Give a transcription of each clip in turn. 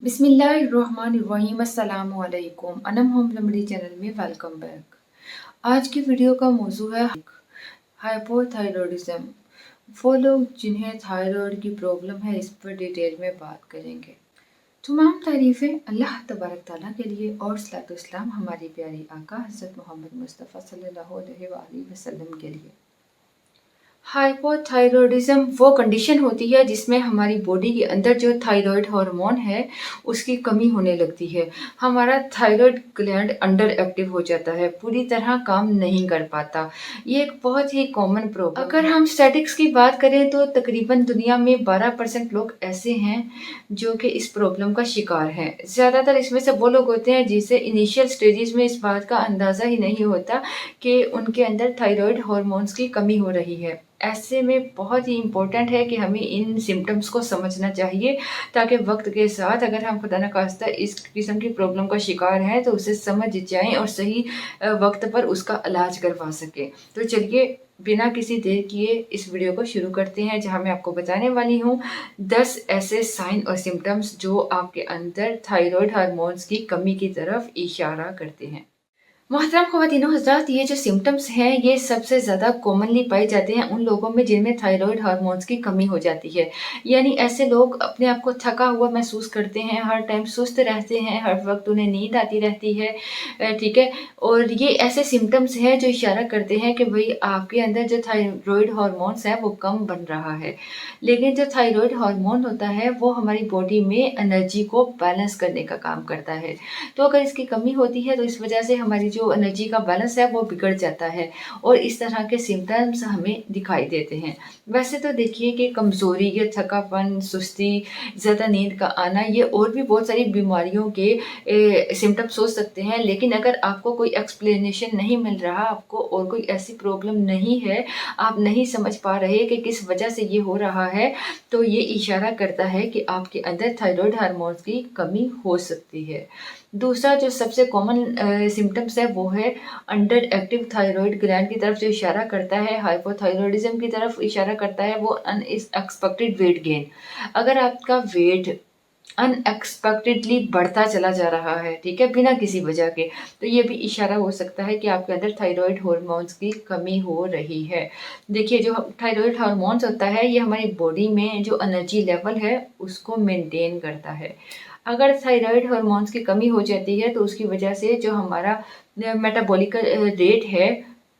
बिस्मिल्लाहिर्रहमानिर्रहीम अस्सलाम वालेकुम अनम होम रेमेडी चैनल में वेलकम बैक। आज की वीडियो का मौजू है हाइपोथायरॉयडिज्म। वो लोग जिन्हें थायराइड की प्रॉब्लम है इस पर डिटेल में बात करेंगे। तमाम तारीफ़ें अल्लाह तबारक ताला के लिए और सलातो इस्लाम हमारी प्यारी आका हज़रत मोहम्मद मुस्तफ़ा सल्लल्लाहु अलैहि वसल्लम के लिए। हाइपोथायरॉयडिज्म वो कंडीशन होती है जिसमें हमारी बॉडी के अंदर जो थायराइड हार्मोन है उसकी कमी होने लगती है। हमारा थायराइड ग्लैंड अंडर एक्टिव हो जाता है, पूरी तरह काम नहीं कर पाता। ये एक बहुत ही कॉमन प्रॉब्लम। अगर हम स्टैटिक्स की बात करें तो तकरीबन दुनिया में 12% लोग ऐसे हैं जो कि इस प्रॉब्लम का शिकार हैं। ज़्यादातर इसमें से वो लोग होते हैं जिसे इनिशियल स्टेजेस में इस बात का अंदाज़ा ही नहीं होता कि उनके अंदर थायराइड हार्मोन्स की कमी हो रही है। ऐसे में बहुत ही इम्पोर्टेंट है कि हमें इन सिम्टम्स को समझना चाहिए ताकि वक्त के साथ अगर हम खुदा न खास्ता इस किस्म की प्रॉब्लम का शिकार हैं तो उसे समझ जाएं और सही वक्त पर उसका इलाज करवा सकें। तो चलिए बिना किसी देर किए इस वीडियो को शुरू करते हैं, जहां मैं आपको बताने वाली हूं 10 ऐसे साइन और सिम्टम्स जो आपके अंदर थायराइड हार्मोन्स की कमी की तरफ इशारा करते हैं। मोहतरम ख़वातीनो हज़रात, ये जो सिम्टम्स हैं ये सबसे ज़्यादा कॉमनली पाए जाते हैं उन लोगों में जिनमें थायराइड हार्मोन्स की कमी हो जाती है। यानी ऐसे लोग अपने आप को थका हुआ महसूस करते हैं, हर टाइम सुस्त रहते हैं, हर वक्त उन्हें नींद आती रहती है। ठीक है। और ये ऐसे सिम्टम्स हैं जो इशारा करते हैं कि भाई आपके अंदर जो थायराइड हार्मोन्स है वो कम बन रहा है। लेकिन जो थायराइड हार्मोन होता है वो हमारी बॉडी में एनर्जी को बैलेंस करने का काम करता है। तो अगर इसकी कमी होती है तो इस वजह से हमारी जो एनर्जी का बैलेंस है वो बिगड़ जाता है और इस तरह के सिम्टम्स हमें दिखाई देते हैं। वैसे तो देखिए कि कमज़ोरी या थकापन, सुस्ती, ज़्यादा नींद का आना, ये और भी बहुत सारी बीमारियों के सिम्टम्स हो सकते हैं। लेकिन अगर आपको कोई एक्सप्लेनेशन नहीं मिल रहा, आपको और कोई ऐसी प्रॉब्लम नहीं है, आप नहीं समझ पा रहे कि किस वजह से ये हो रहा है, तो ये इशारा करता है कि आपके अंदर थायराइड हार्मोन्स की कमी हो सकती है। दूसरा जो सबसे कॉमन सिम्टम्स है वो है अंडर एक्टिव थायराइड ग्लैंड की तरफ जो इशारा करता है, हाइपोथायरॉयडिज्म की तरफ इशारा करता है वो अनएक्सपेक्टेड वेट गेन। अगर आपका वेट अनएक्सपेक्टेडली बढ़ता चला जा रहा है, ठीक है, बिना किसी वजह के, तो ये भी इशारा हो सकता है कि आपके अंदर थायराइड हार्मोन्स की कमी हो रही है। देखिए जो थायराइड हार्मोन्स होता है ये हमारी बॉडी में जो एनर्जी लेवल है उसको मेंटेन करता है। अगर थायराइड हार्मोन्स की कमी हो जाती है तो उसकी वजह से जो हमारा मेटाबॉलिक रेट है,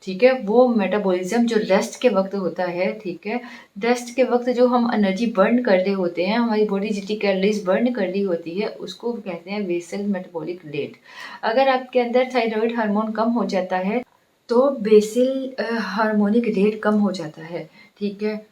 ठीक है, वो मेटाबॉलिज्म जो रेस्ट के वक्त होता है, ठीक है, रेस्ट के वक्त जो हम एनर्जी बर्न कर रहे होते हैं, हमारी बॉडी जितनी कैलोरीज बर्न कर रही होती है उसको कहते हैं बेसल मेटाबॉलिक रेट। अगर आपके अंदर थायराइड हार्मोन कम हो जाता है तो बेसल हार्मोनिक रेट कम हो जाता है, ठीक है,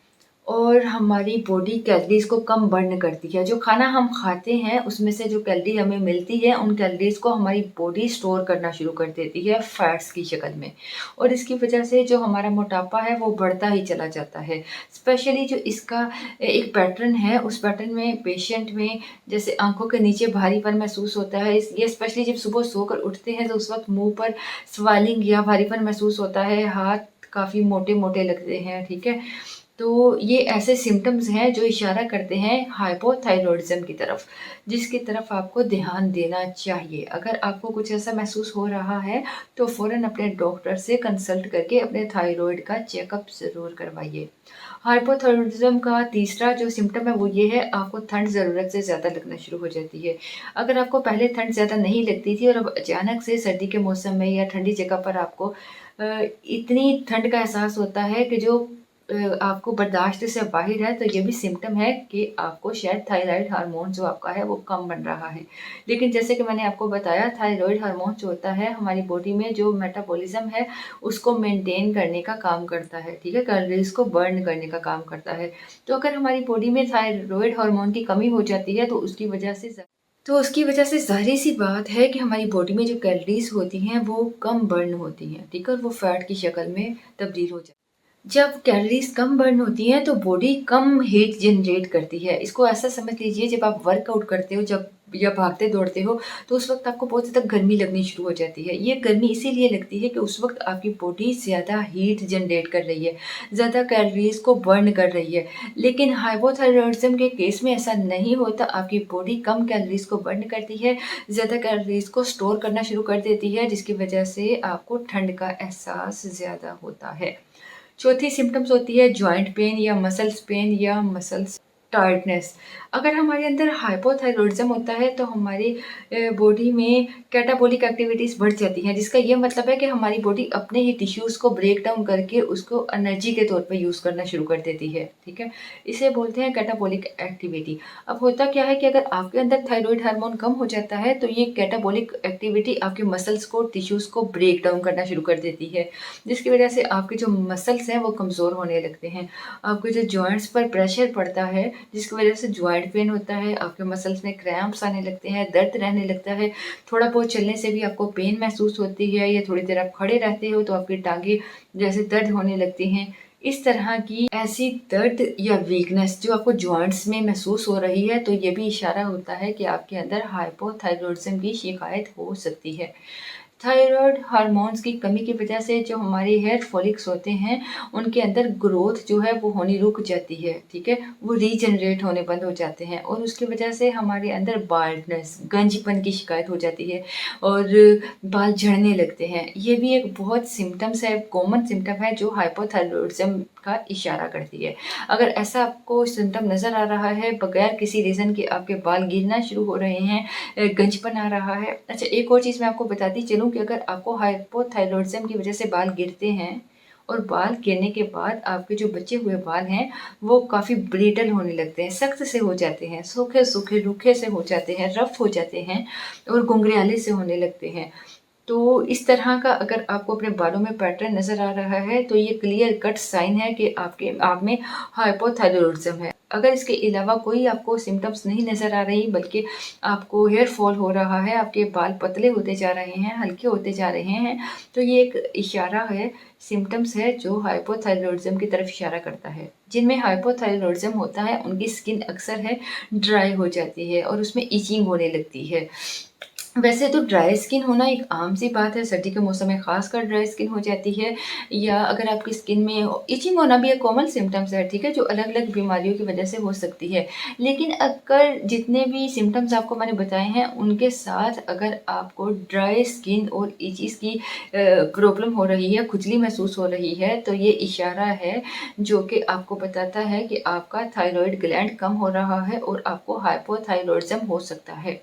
और हमारी बॉडी कैलोरीज़ को कम बर्न करती है। जो खाना हम खाते हैं उसमें से जो कैलोरी हमें मिलती है उन कैलोरीज़ को हमारी बॉडी स्टोर करना शुरू कर देती है फैट्स की शक्ल में, और इसकी वजह से जो हमारा मोटापा है वो बढ़ता ही चला जाता है। स्पेशली जो इसका एक पैटर्न है उस पैटर्न में पेशेंट में जैसे आंखों के नीचे भारीपन महसूस होता है। ये स्पेशली जब सुबह सोकर उठते हैं तो उस वक्त मुँह पर स्वेलिंग या भारीपन महसूस होता है, हाथ काफ़ी मोटे-मोटे लगते हैं, ठीक है। तो ये ऐसे सिम्टम्स हैं जो इशारा करते हैं हाइपोथायरॉयडिज्म की तरफ, जिसकी तरफ आपको ध्यान देना चाहिए। अगर आपको कुछ ऐसा महसूस हो रहा है तो फ़ौरन अपने डॉक्टर से कंसल्ट करके अपने थायराइड का चेकअप ज़रूर करवाइए। हाइपोथायरॉयडिज्म का तीसरा जो सिम्टम है वो ये है, आपको ठंड ज़रूरत से ज़्यादा लगना शुरू हो जाती है। अगर आपको पहले ठंड ज़्यादा नहीं लगती थी और अब अचानक से सर्दी के मौसम में या ठंडी जगह पर आपको इतनी ठंड का एहसास होता है कि जो आपको बर्दाश्त से बाहर है, तो ये भी सिम्पटम है कि आपको शायद थायराइड हार्मोन जो आपका है वो कम बन रहा है। लेकिन जैसे कि मैंने आपको बताया, थायराइड हार्मोन जो होता है हमारी बॉडी में जो मेटाबॉलिज्म है उसको मेंटेन करने का काम करता है, ठीक है, कैलोरीज को बर्न करने का काम करता है। तो अगर हमारी बॉडी में थायराइड हार्मोन की कमी हो जाती है तो उसकी वजह से ज़ाहिर सी बात है कि हमारी बॉडी में जो कैलोरीज होती हैं वो कम बर्न होती हैं, ठीक है, और वो फैट की शक्ल में तब्दील हो जाती है। जब कैलोरीज कम बर्न होती हैं तो बॉडी कम हीट जनरेट करती है। इसको ऐसा समझ लीजिए, जब आप वर्कआउट करते हो, जब या भागते दौड़ते हो, तो उस वक़्त आपको बहुत ज़्यादा गर्मी लगनी शुरू हो जाती है। ये गर्मी इसीलिए लगती है कि उस वक़्त आपकी बॉडी ज़्यादा हीट जनरेट कर रही है, ज़्यादा कैलोरीज़ को बर्न कर रही है। लेकिन हाइपोथायरॉयडिज़्म के केस में ऐसा नहीं होता, आपकी बॉडी कम कैलोरीज़ को बर्न करती है, ज़्यादा कैलोरीज़ को स्टोर करना शुरू कर देती है, जिसकी वजह से आपको ठंड का एहसास ज़्यादा होता है। चौथी सिम्पटम्स होती है जॉइंट पेन या मसल्स पेन या मसल्स टायर्डनेस। अगर हमारे अंदर हाइपोथायरॉयडिज़्म होता है तो हमारी बॉडी में कैटाबॉलिक एक्टिविटीज़ बढ़ जाती हैं, जिसका ये मतलब है कि हमारी बॉडी अपने ही टिश्यूज़ को ब्रेक डाउन करके उसको एनर्जी के तौर पे यूज़ करना शुरू कर देती है, ठीक है? इसे बोलते हैं कैटाबॉलिक एक्टिविटी। अब होता क्या है कि अगर आपके अंदर थायरॉइड हार्मोन कम हो जाता है तो ये कैटाबॉलिक एक्टिविटी आपके मसल्स को, टिश्यूज़ को ब्रेक डाउन करना शुरू कर देती है, जिसकी वजह से आपके जो मसल्स हैं वो कमज़ोर होने लगते हैं। आपके जो जॉइंट्स पर प्रेशर पड़ता है, जिसकी वजह से जॉइंट पेन होता है, आपके मसल्स में क्रैम्प्स आने लगते हैं, दर्द रहने लगता है। थोड़ा बहुत चलने से भी आपको पेन महसूस होती है, या थोड़ी देर आप खड़े रहते हो तो आपकी टाँगें जैसे दर्द होने लगती हैं। इस तरह की ऐसी दर्द या वीकनेस जो आपको जॉइंट्स में महसूस हो रही है, तो ये भी इशारा होता है कि आपके अंदर हाइपोथायरॉयडिज़्म की शिकायत हो सकती है। थायरॉइड हार्मोन्स की कमी की वजह से जो हमारे हेयर फॉलिक्स होते हैं, उनके अंदर ग्रोथ जो है वो होनी रुक जाती है, ठीक है? वो रीजनरेट होने बंद हो जाते हैं और उसकी वजह से हमारे अंदर बाल्डनेस, गंजीपन की शिकायत हो जाती है और बाल झड़ने लगते हैं। ये भी एक बहुत सिम्पटम्स है, कॉमन सिम्पटम है जो हाइपोथायरॉयडिज़्म का इशारा करती है। अगर ऐसा आपको सिम्पटम नज़र आ रहा है, बगैर किसी रीज़न के आपके बाल गिरना शुरू हो रहे हैं, गंजपन आ रहा है। अच्छा, एक और चीज़ मैं आपको बताती चलूँ कि अगर आपको हाइपोथायरॉयडिज़म की वजह से बाल गिरते हैं और बाल गिरने के बाद आपके जो बचे हुए बाल हैं, वो काफ़ी ब्रिटल होने लगते हैं, सख्त से हो जाते हैं, सूखे-सूखे, रूखे से हो जाते हैं, रफ़ हो जाते हैं और घुंघराले से होने लगते हैं। तो इस तरह का अगर आपको अपने बालों में पैटर्न नज़र आ रहा है, तो ये क्लियर कट साइन है कि आप में हाइपोथायरॉयडिज़म है। अगर इसके अलावा कोई आपको सिम्पटम्स नहीं नज़र आ रही, बल्कि आपको हेयर फॉल हो रहा है, आपके बाल पतले होते जा रहे हैं, हल्के होते जा रहे हैं, तो ये एक इशारा है, सिम्पटम्स है जो हाइपोथायरॉयडिज़म की तरफ इशारा करता है। जिनमें हाइपोथायरॉयडिज़म होता है, उनकी स्किन अक्सर है ड्राई हो जाती है और उसमें इचिंग होने लगती है। वैसे तो ड्राई स्किन होना एक आम सी बात है, सर्दी के मौसम में ख़ासकर ड्राई स्किन हो जाती है, या अगर आपकी स्किन में इचिंग होना भी एक कॉमन सिम्पटम्स है, ठीक है? जो अलग-अलग बीमारियों की वजह से हो सकती है। लेकिन अगर जितने भी सिम्पटम्स आपको मैंने बताए हैं, उनके साथ अगर आपको ड्राई स्किन और इचिज़ की प्रॉब्लम हो रही है, खुजली महसूस हो रही है, तो ये इशारा है जो कि आपको बताता है कि आपका थायरॉइड ग्लैंड कम हो रहा है और आपको हाइपोथायरॉयडिज़म हो सकता है।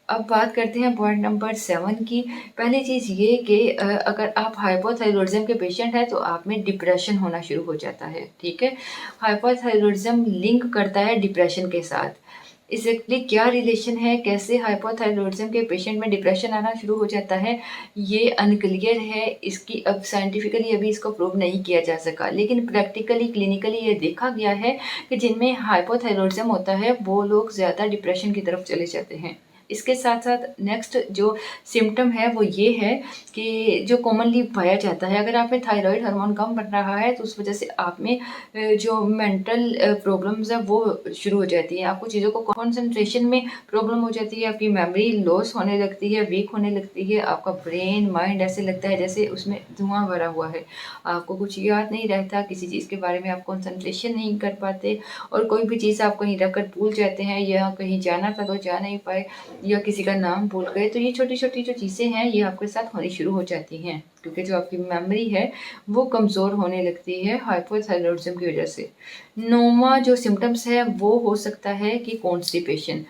अब बात करते हैं पॉइंट नंबर 7 की। पहली चीज़ ये कि अगर आप हाइपोथायरॉयडिज़म के पेशेंट हैं तो आप में डिप्रेशन होना शुरू हो जाता है, ठीक है? हाइपोथायरॉयडिज़म लिंक करता है डिप्रेशन के साथ। एग्ज़ैक्टली क्या रिलेशन है, कैसे हाइपोथायरॉयडिज़म के पेशेंट में डिप्रेशन आना शुरू हो जाता है, ये अनक्लियर है। इसकी अब साइंटिफिकली अभी इसको प्रूव नहीं किया जा सका। लेकिन प्रैक्टिकली, क्लिनिकली ये देखा गया है कि जिनमें हाइपोथायरॉयडिज़म होता है, वो लोग ज़्यादा डिप्रेशन की तरफ चले जाते हैं। इसके साथ-साथ नेक्स्ट जो सिम्पटम है वो ये है कि जो कॉमनली पाया जाता है, अगर आप में थायरॉइड हार्मोन कम बन रहा है तो उस वजह से आप में जो मेंटल प्रॉब्लम्स है वो शुरू हो जाती है। आपको चीज़ों को कंसंट्रेशन में प्रॉब्लम हो जाती है, आपकी मेमोरी लॉस होने लगती है, वीक होने लगती है, आपका ब्रेन, माइंड ऐसे लगता है जैसे उसमें धुआँ भरा हुआ है। आपको कुछ याद नहीं रहता, किसी चीज़ के बारे में आप कंसंट्रेशन नहीं कर पाते और कोई भी चीज़ आप कहीं रख कर भूल जाते हैं, या कहीं जाना था तो जा नहीं पाए, या किसी का नाम भूल गए। तो ये छोटी-छोटी जो चीज़ें हैं ये आपके साथ होनी शुरू हो जाती हैं, क्योंकि जो आपकी मेमोरी है वो कमज़ोर होने लगती है हाइपोथायरॉयडिज़म की वज़ह से। 9वां जो सिम्पटम्स है वो हो सकता है कि कॉन्स्टिपेशन।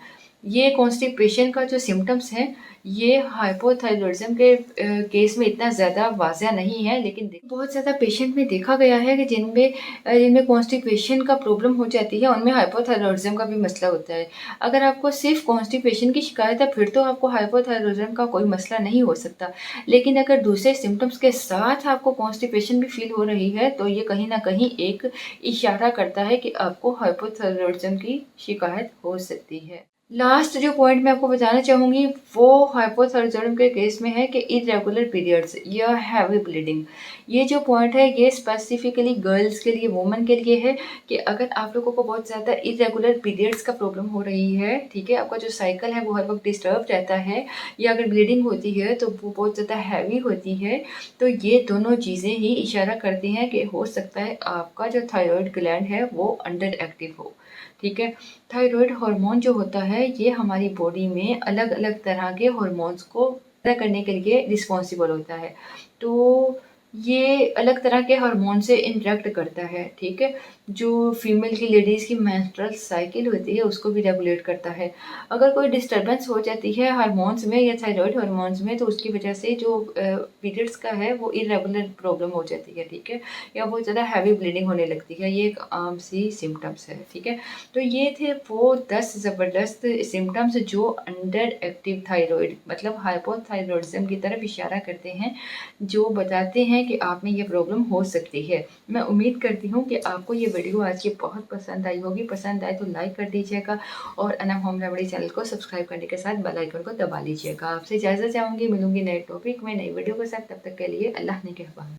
ये कॉन्स्टिपेशन का जो सिम्पटम्स है, ये हाइपोथायरॉयडिज़म के केस में इतना ज़्यादा वाज़िह नहीं है, लेकिन बहुत ज़्यादा पेशेंट में देखा गया है कि जिनमें कॉन्स्टिपेशन का प्रॉब्लम हो जाती है, उनमें हाइपोथायरॉयडिज़म का भी मसला होता है। अगर आपको सिर्फ़ कॉन्स्टिपेशन की शिकायत है, फिर तो आपको हाइपोथायरॉयडिज़म का कोई मसला नहीं हो सकता। लेकिन अगर दूसरे सिम्पटम्स के साथ आपको कॉन्स्टिपेशन भी फ़ील हो रही है, तो ये कहीं न कहीं एक इशारा करता है कि आपको हाइपोथायरॉयडिज़म की शिकायत हो सकती है। लास्ट जो पॉइंट मैं आपको बताना चाहूँगी वो हाइपोथायरॉइडिज्म के केस में है कि इरेगुलर पीरियड्स या हैवी ब्लीडिंग। ये जो पॉइंट है ये स्पेसिफिकली गर्ल्स के लिए, वुमेन के लिए है कि अगर आप लोगों को बहुत ज़्यादा इरेगुलर पीरियड्स का प्रॉब्लम हो रही है, ठीक है, आपका जो साइकिल है वो हर वक्त डिस्टर्ब रहता है, या अगर ब्लीडिंग होती है तो वो बहुत ज़्यादा हैवी होती है, तो ये दोनों चीज़ें ही इशारा करती हैं कि हो सकता है आपका जो थायराइड ग्लैंड है वो अंडर एक्टिव हो। ठीक है, थायराइड हार्मोन जो होता है ये हमारी बॉडी में अलग अलग तरह के हार्मोन्स को पैदा करने के लिए रिस्पॉन्सिबल होता है। तो ये अलग तरह के हार्मोन से इंटरेक्ट करता है, ठीक है, जो फीमेल की, लेडीज़ की मेंस्ट्रुअल साइकिल होती है उसको भी रेगुलेट करता है। अगर कोई डिस्टर्बेंस हो जाती है हार्मोन्स में या थायराइड हार्मोन्स में, तो उसकी वजह से जो पीरियड्स का है वो इरेगुलर प्रॉब्लम हो जाती है, ठीक है, या बहुत ज़्यादा हैवी ब्लीडिंग होने लगती है। ये एक आम सी सिम्टम्स है, ठीक है। तो ये थे वो 10 ज़बरदस्त सिम्टम्स जो अंडर एक्टिव थायराइड मतलब हाइपोथायरॉइडिज्म की तरफ इशारा करते हैं, जो बताते हैं कि आप में ये प्रॉब्लम हो सकती है। मैं उम्मीद करती हूँ कि आपको ये वीडियो आज की बहुत पसंद आई होगी। पसंद आए तो लाइक कर दीजिएगा और अनम होम रेमेडी चैनल को सब्सक्राइब करने के साथ बेल आइकन को दबा लीजिएगा। आपसे इजाज़त चाहूँगी, मिलूँगी नए टॉपिक में, नई वीडियो के साथ। तब तक के लिए अल्लाह ने कहबान।